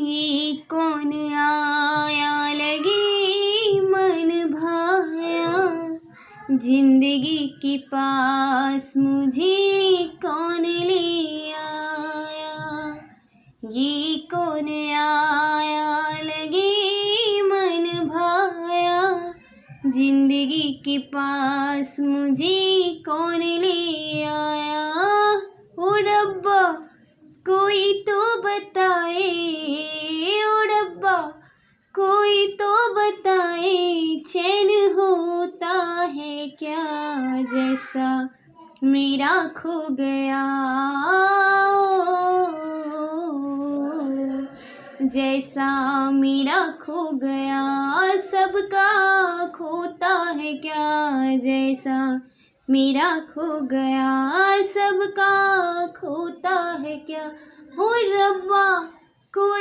ये कौन आया लगे मन भाया, जिंदगी के पास मुझे कौन ले आया। ये कौन आया लगे मन भाया, जिंदगी के पास मुझे कौन ले आया। ओ रब्बा कोई तो बताए, ओ रब्बा कोई तो बताए, चैन होता है क्या जैसा मेरा खो गया। जैसा मेरा खो गया, सबका खोता है क्या जैसा मेरा खो गया, सबका खोता है क्या। हो रब्बा कोई